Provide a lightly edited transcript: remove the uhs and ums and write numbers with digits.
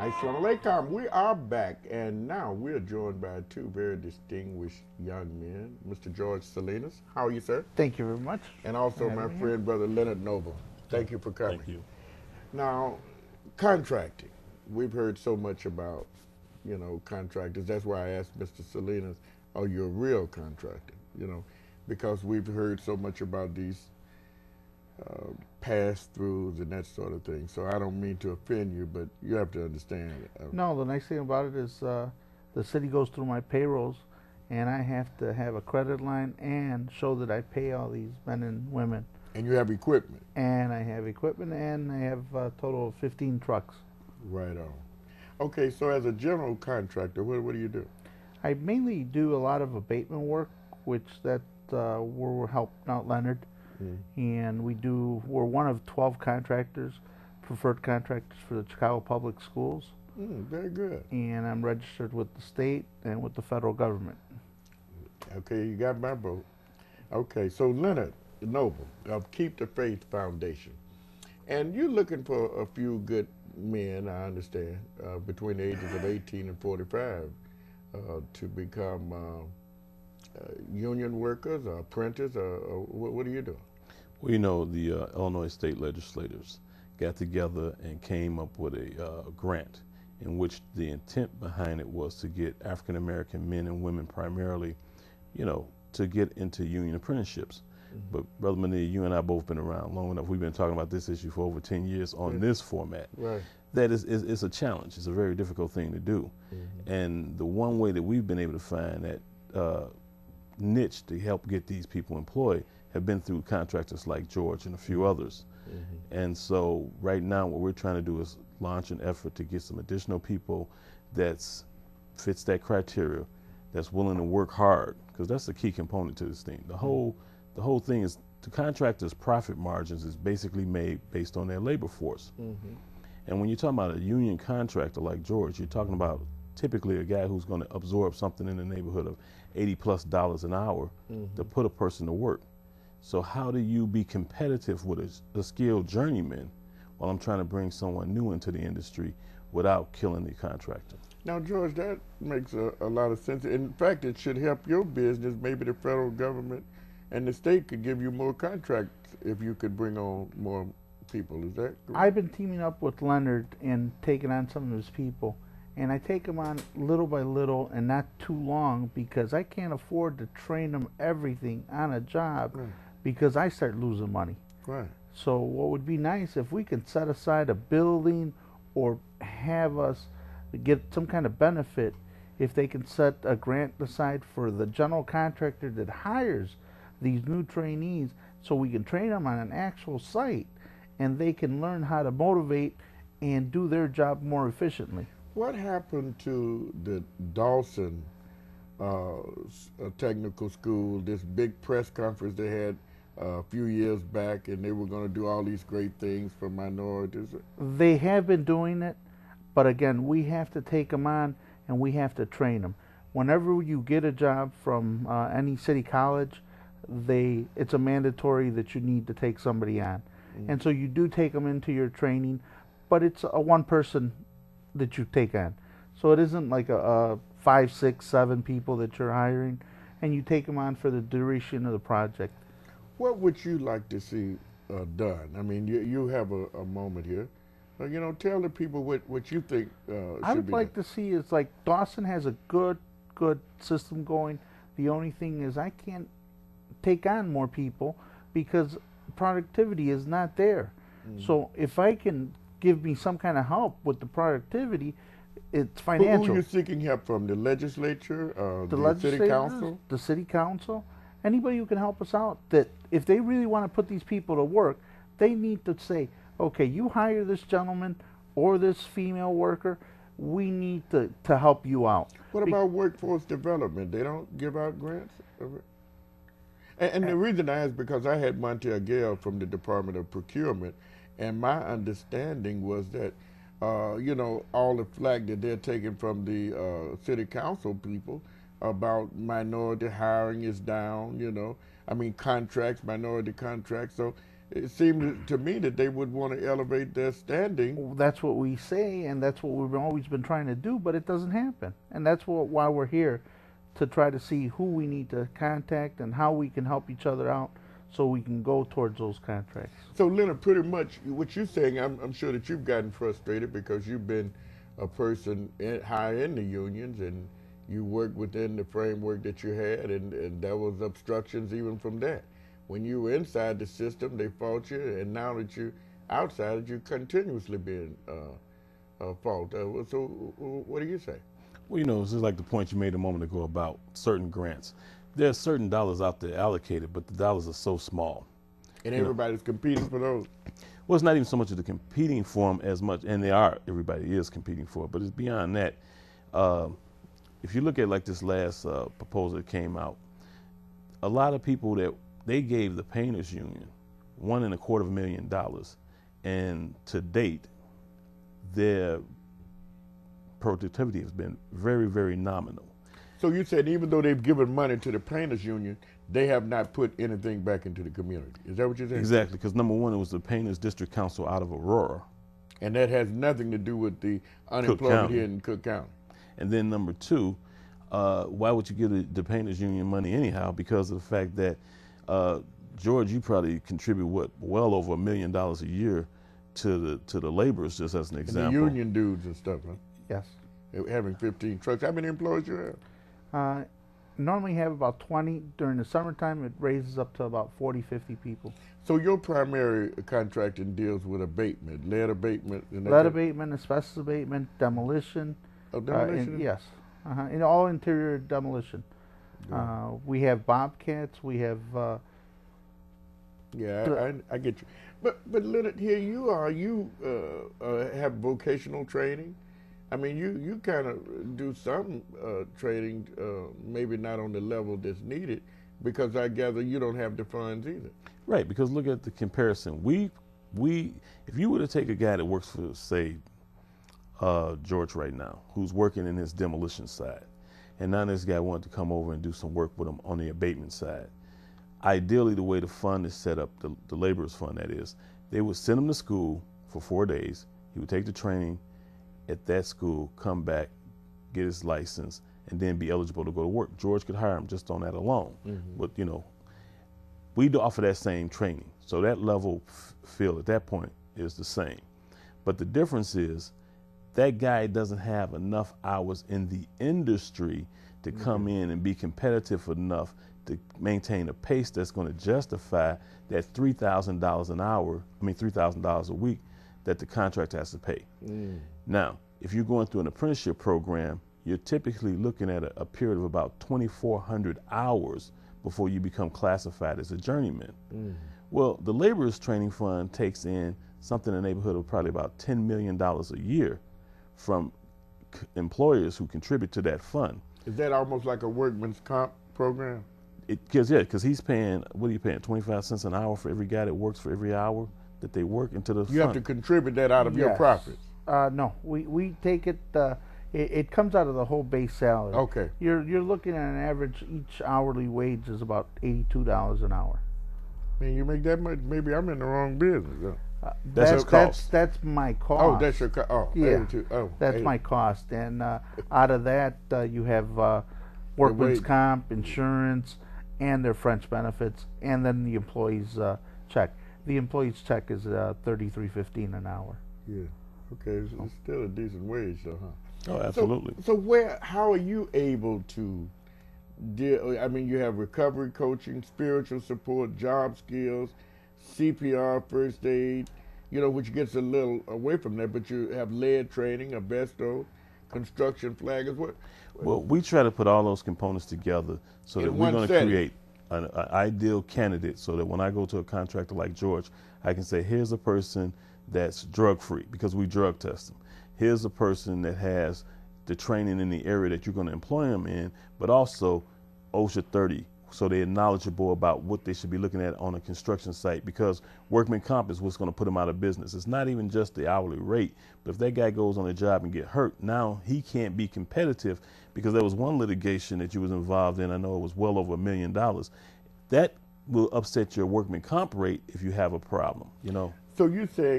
Assalamu alaikum. We are back, and now we're joined by two very distinguished young men, Mr. George Salinas. How are you, sir? Thank you very much And for also my having me here. friend, Brother Leonard Noble. Thank you for Thank coming. you. Now, contracting. We've heard so much about, contractors. That's why I asked Mr. Salinas, are you a real contractor? Because we've heard so much about these pass-throughs and that sort of thing. So I don't mean to offend you, but you have to understand. No, the nice thing about it is the city goes through my payrolls, and I have to have a credit line and show that I pay all these men and women. And you have equipment. And I have equipment, and I have a total of 15 trucks. Right on. Okay, so as a general contractor, what do you do? I mainly do a lot of abatement work, which we're helping out Leonard, and we're one of 12 contractors, preferred contractors for the Chicago Public Schools. Very good. And I'm registered with the state and with the federal government. Okay, you got my vote. Okay, so Leonard Noble of Keep the Faith Foundation. And you're looking for a few good men, I understand, between the ages of 18 and 45 to become union workers or apprentices, or what are you doing? Well, the Illinois state legislators got together and came up with a grant in which the intent behind it was to get African American men and women primarily, to get into union apprenticeships. But Brother Mania, you and I both been around long enough. We've been talking about this issue for over 10 years on this format. Right. That is a challenge. It's a very difficult thing to do. And the one way that we've been able to find that niche to help get these people employed have been through contractors like George and a few others. And so right now what we're trying to do is launch an effort to get some additional people that fits that criteria, that's willing to work hard, because that's the key component to this thing. The whole thing is the contractors' profit margins is basically made based on their labor force. And when you're talking about a union contractor like George, you're talking about typically a guy who's going to absorb something in the neighborhood of $80+ an hour to put a person to work. So how do you be competitive with a skilled journeyman while I'm trying to bring someone new into the industry without killing the contractor? Now, George, that makes a lot of sense. In fact, it should help your business. Maybe the federal government and the state could give you more contracts if you could bring on more people. Is that correct? I've been teaming up with Leonard and taking on some of his people, and I take them on little by little and not too long, because I can't afford to train them everything on a job because I start losing money. Right. So what would be nice if we could set aside a building or have us get some kind of benefit if they can set a grant aside for the general contractor that hires these new trainees, so we can train them on an actual site and they can learn how to motivate and do their job more efficiently. What happened to the Dawson technical school, this big press conference they had a few years back, and they were going to do all these great things for minorities? They have been doing it, but again, we have to take them on and we have to train them. Whenever you get a job from any city college, it's a mandatory that you need to take somebody on. And so you do take them into your training, but it's a one person that you take on. So it isn't like a 5, 6, 7 people that you're hiring, and you take them on for the duration of the project. What would you like to see done? I mean, you have a moment here. Tell the people what you think I should would be like done. to see is like Dawson has a good system going. The only thing is I can't take on more people because productivity is not there. So if I can give me some kind of help with the productivity, it's financial. Who are you seeking help from? The legislature, The the city legislators, council? the city council, anybody who can help us out. That if they really want to put these people to work, they need to say, okay, you hire this gentleman or this female worker, we need to help you out. What about workforce development? They don't give out grants? And the reason I ask, because I had Montel Gale from the Department of Procurement, and my understanding was that, all the flack that they're taking from the city council people about minority hiring is down, I mean, contracts, minority contracts. So it seemed to me that they would want to elevate their standing. That's what we say, and that's what we've always been trying to do, but it doesn't happen. And that's why we're here, to try to see who we need to contact and how we can help each other out so we can go towards those contracts. So, Leonard, pretty much what you're saying, I'm sure that you've gotten frustrated because you've been a person high in the unions and you worked within the framework that you had, and there was obstructions even from that. When you were inside the system, they fought you, and now that you're outside, you're continuously being fought. So what do you say? Well, you know, it's just like the point you made a moment ago about certain grants. There's certain dollars out there allocated, but the dollars are so small. And everybody's competing for those. Well, it's not even so much of the competing for them as much, and everybody is competing for it, but it's beyond that. If you look at like this last proposal that came out, a lot of people that they gave the painters union $1.25 million, and to date, their productivity has been very, very nominal. So you said even though they've given money to the painters union, they have not put anything back into the community. Is that what you're saying? Exactly, because number one, it was the Painters District Council out of Aurora. And that has nothing to do with the unemployment here in Cook County. And then number two, why would you give the Painters Union money anyhow? Because of the fact that, George, you probably contribute well over $1 million a year to the laborers, just as an example. And the union dudes and stuff, huh? Yes. Having 15 trucks. How many employees you have? Normally have about 20. During the summertime, it raises up to about 40, 50 people. So your primary contracting deals with abatement, lead abatement? Lead abatement, asbestos abatement, demolition. Oh, demolition? Yes. In all interior demolition. Yeah. We have bobcats. We have. Yeah, I get you. But Leonard, here you are. You have vocational training. I mean, you kind of do some training, maybe not on the level that's needed, because I gather you don't have the funds either. Right, because look at the comparison. If you were to take a guy that works for, say, George right now, who's working in his demolition side, and now this guy wanted to come over and do some work with him on the abatement side. Ideally, the way the fund is set up, the laborers fund that is, they would send him to school for 4 days. He would take the training at that school, come back, get his license, and then be eligible to go to work. George could hire him just on that alone. Mm-hmm. But, you know, we offer that same training. So that level field at that point is the same. But the difference is that guy doesn't have enough hours in the industry to come in and be competitive enough to maintain a pace that's going to justify that $3,000 an hour, $3,000 a week that the contractor has to pay. Now, if you're going through an apprenticeship program, you're typically looking at a period of about 2,400 hours before you become classified as a journeyman. Well, the Laborers Training Fund takes in something in the neighborhood of probably about $10 million a year from employers who contribute to that fund. Is that almost like a workman's comp program? Because he's paying, what are you paying, 25 cents an hour for every guy that works for every hour that they work into the fund? You have to contribute that out of your profits. No, we take it. It comes out of the whole base salary. Okay. You're looking at an average. Each hourly wage is about $82 an hour. Man, you make that much? Maybe I'm in the wrong business. That's your cost. That's my cost. Oh, that's your cost. Oh, yeah. 82. Oh, that's 80. My cost, and out of that you have workman's comp, insurance, and their French benefits, and then the employee's check. The employee's check is $33.15 an hour. Yeah. Okay, so it's still a decent wage, though, huh? Oh, absolutely. So how are you able to deal? I mean, you have recovery coaching, spiritual support, job skills, CPR, first aid, which gets a little away from that, but you have lead training, asbestos, construction flaggers. Well, we try to put all those components together so that we're going to create an ideal candidate so that when I go to a contractor like George, I can say, here's a person that's drug-free because we drug test them. Here's a person that has the training in the area that you're going to employ them in, but also OSHA 30, so they're knowledgeable about what they should be looking at on a construction site, because workman comp is what's going to put them out of business. It's not even just the hourly rate, but if that guy goes on a job and get hurt, now he can't be competitive, because there was one litigation that you was involved in, I know it was well over $1 million. That will upset your workman comp rate if you have a problem, you know. So you say